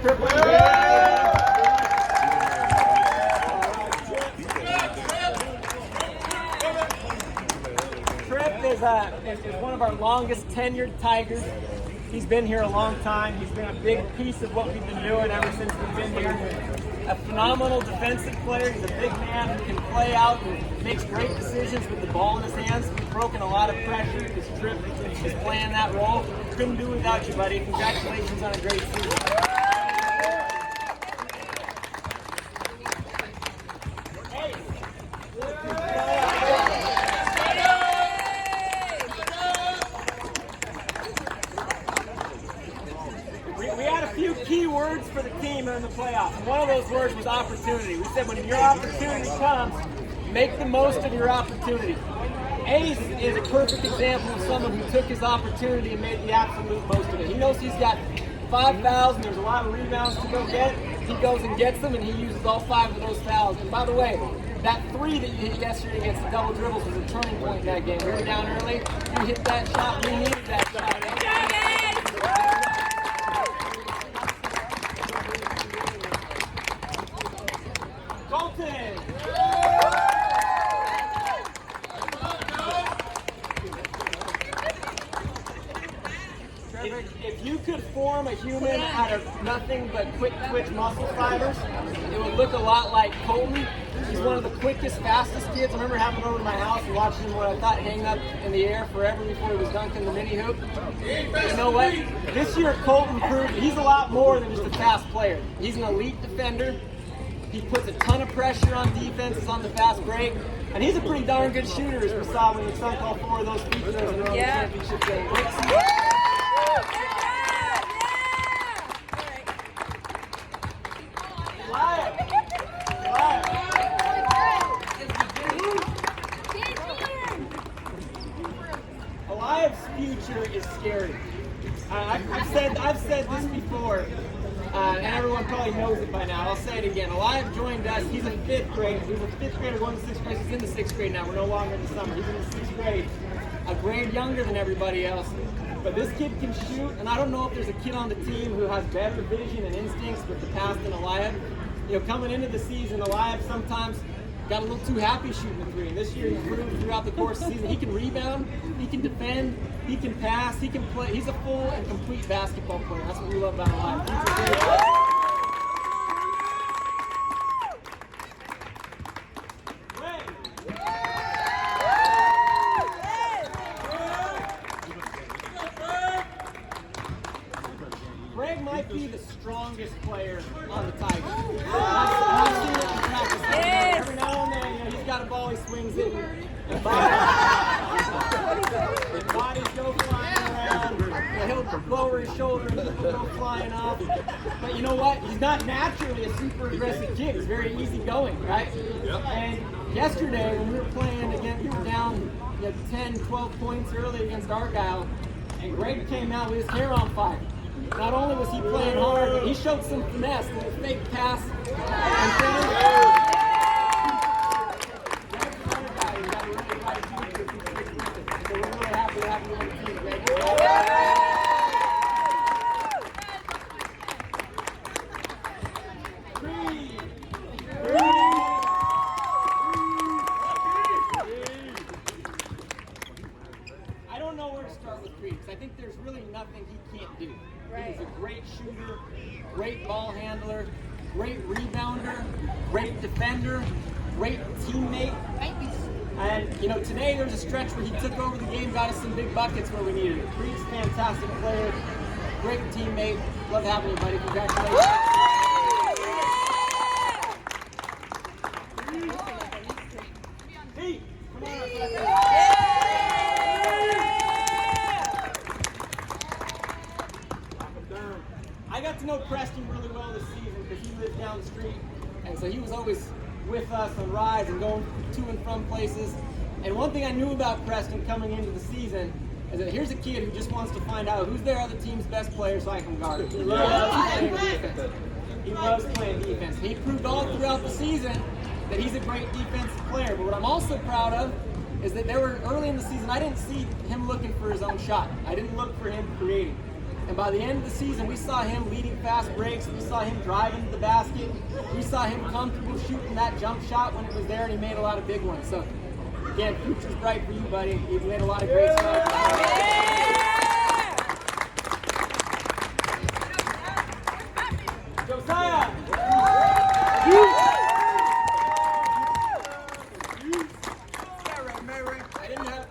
Trip is one of our longest tenured Tigers. He's been here a long time. He's been a big piece of what we've been doing ever since we've been here. A phenomenal defensive player. He's a big man who can play out and makes great decisions with the ball in his hands. We've broken a lot of pressure because Trip is playing that role. Couldn't do without you, buddy. Congratulations on a great season. We had a few key words for the team in the playoffs. And one of those words was opportunity. We said when your opportunity comes, make the most of your opportunity. Ace is a perfect example of someone who took his opportunity and made the absolute most of it. He knows he's got 5 fouls, there's a lot of rebounds to go get. He goes and gets them, and he uses all 5 of those fouls. And by the way, that 3 that you hit yesterday against the double dribbles was a turning point in that game. We were down early. You hit that shot. We needed that shot. Colton! If you could form a human out of nothing but quick twitch muscle fibers, it would look a lot like Colton. He's one of the quickest, fastest kids. I remember having him over to my house and watching him what I thought hang up in the air forever before he was dunking the mini hoop. You know what? This year Colton proved he's a lot more than just a fast player. He's an elite defender. He puts a ton of pressure on defenses on the fast break. And he's a pretty darn good shooter, as we saw when he sunk all 4 of those free throws in the championship game. Eliab's future is scary. I've said this before, and everyone probably knows it by now. I'll say it again. Eliab joined us. He's a 5th grader. He was a 5th grader going to 6th grade. He's in the 6th grade now. We're no longer in the summer. He's in the 6th grade, a grade younger than everybody else. But this kid can shoot, and I don't know if there's a kid on the team who has better vision and instincts with the pass than Eliab. You know, coming into the season, Eliab sometimes got a little too happy shooting the 3. And this year, he proved throughout the course of the season he can rebound, he can defend, he can pass, he can play. He's a full and complete basketball player. That's what we love about Eliab. Greg might be the strongest player on the Tigers. I've seen it in practice. Every now and then, he's got a ball, he swings it, and bodies go flying around. He'll lower his shoulder and he'll go flying off. But you know what? He's not naturally a super aggressive kid. He's very easygoing, right? Yep. And yesterday, when we were playing again, we were down 10, 12 points early against Argyle, and Greg came out with his hair on fire. Not only was he playing hard, but he showed some finesse, a little fake pass. I don't know where to start with Creed, because I think there's really nothing he can't do. Right. He's a great shooter, great ball handler, great rebounder, great defender, great teammate. And, today there's a stretch where he took over the game, got us some big buckets where we needed it. Creed's a fantastic player, great teammate. Love having you, buddy. Congratulations. Hey, come on up. I got to know Preston really well this season because he lived down the street, and so he was always with us on rides and going to and from places. And one thing I knew about Preston coming into the season is that here's a kid who just wants to find out who's their other team's best player so I can guard him. He loves playing defense. He loves playing defense. He proved all throughout the season that he's a great defensive player. But what I'm also proud of is that early in the season, I didn't see him looking for his own shot. I didn't look for him creating. And by the end of the season, we saw him leading fast breaks. We saw him driving to the basket. We saw him comfortable shooting that jump shot when it was there, and he made a lot of big ones. So, again, future's bright for you, buddy. You've made a lot of great stuff. Josiah!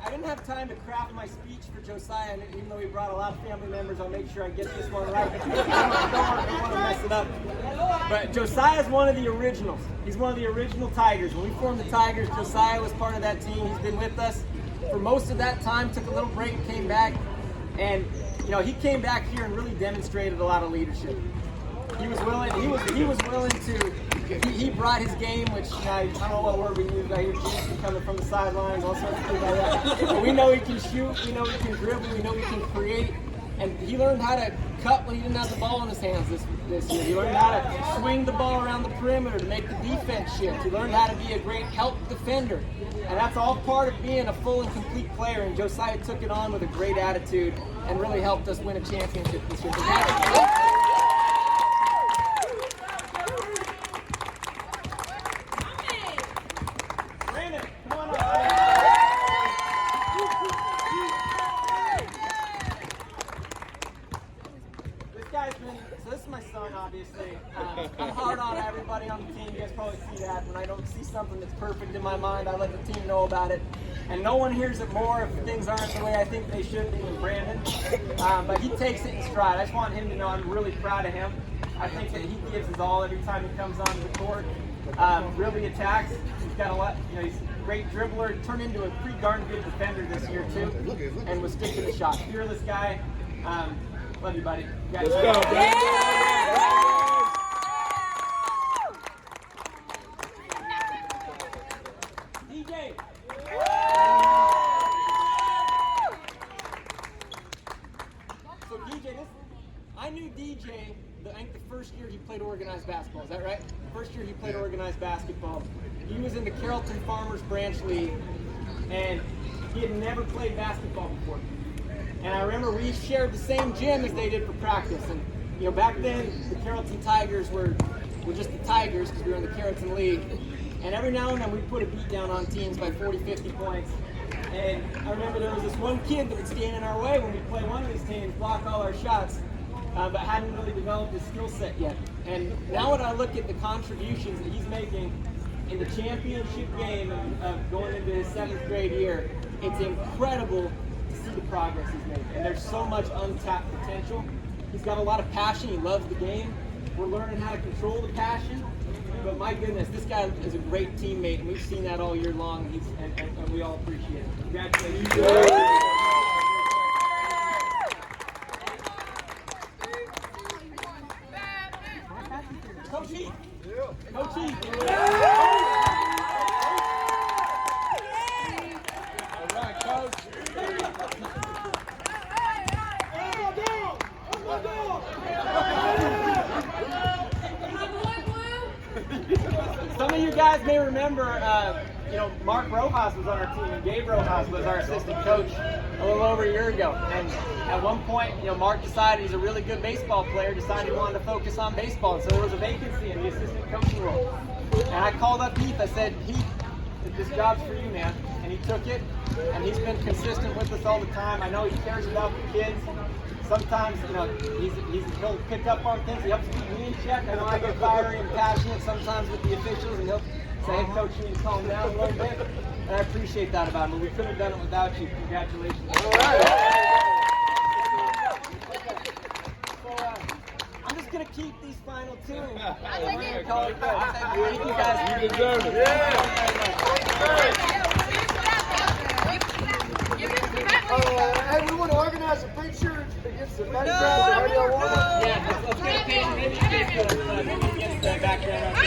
I didn't have time to craft my speech for Josiah, and even though he brought a lot of family members, I'll make sure I get this one right. I don't want to mess it up. But Josiah's one of the originals. He's one of the original Tigers. When we formed the Tigers, Josiah was part of that team. He's been with us for most of that time, took a little break, came back, and he came back here and really demonstrated a lot of leadership. He was willing. He was willing to. He brought his game, which I don't know what word we use. I hear Jesus coming from the sidelines, all sorts of things like that. But we know he can shoot. We know he can dribble. We know he can create. And he learned how to cut when he didn't have the ball in his hands this year. He learned how to swing the ball around the perimeter to make the defense shift. He learned how to be a great help defender. And that's all part of being a full and complete player. And Josiah took it on with a great attitude and really helped us win a championship this year. So this is my son, obviously. I'm hard on everybody on the team. You guys probably see that. When I don't see something that's perfect in my mind, I let the team know about it. And no one hears it more if things aren't the way I think they should be than Brandon. But he takes it in stride. I just want him to know I'm really proud of him. I think that he gives his all every time he comes onto the court. Really attacks. He's got a lot. He's a great dribbler. Turned into a pretty darn good defender this year too, and was sticking the shot. Fearless guy. Love you, buddy. Let's go, DJ. So DJ, I knew DJ. I think the first year he played organized basketball. Is that right? First year he played organized basketball. He was in the Carrollton Farmers Branch League, and he had never played basketball before. And I remember we shared the same gym as they did for practice. And back then the Carrollton Tigers were just the Tigers because we were in the Carrollton League. And every now and then we put a beat down on teams by 40, 50 points. And I remember there was this one kid that would stand in our way when we play one of these teams, block all our shots, but hadn't really developed his skill set yet. And now when I look at the contributions that he's making in the championship game of going into his 7th grade year, it's incredible to see the progress he's made. And there's so much untapped potential. He's got a lot of passion. He loves the game. We're learning how to control the passion. But my goodness, this guy is a great teammate, and we've seen that all year long, and we all appreciate it. Congratulations. Coach E. Coach E. All right, Coach. Some of you guys may remember, Mark Rojas was on our team, and Gabe Rojas was our assistant coach a little over a year ago. And at one point, Mark decided he's a really good baseball player, decided he wanted to focus on baseball. And so there was a vacancy in the assistant coaching role. And I called up Heath. I said, Heath, this job's for you, man. And he took it, and he's been consistent with us all the time. I know he cares about the kids. Sometimes, he'll pick up on things. He helps keep me in check. I know I get fiery and passionate sometimes with the officials, and he'll say, hey, Coach, you need to calm down a little bit. And I appreciate that about him, but we couldn't have done it without you. Congratulations. All right. So, I'm just going to keep these final two. We're going to call it good. Thank you guys. You deserve it. Hey, we want to organize a picture against the background. Yeah, let's get a picture. Maybe against the background.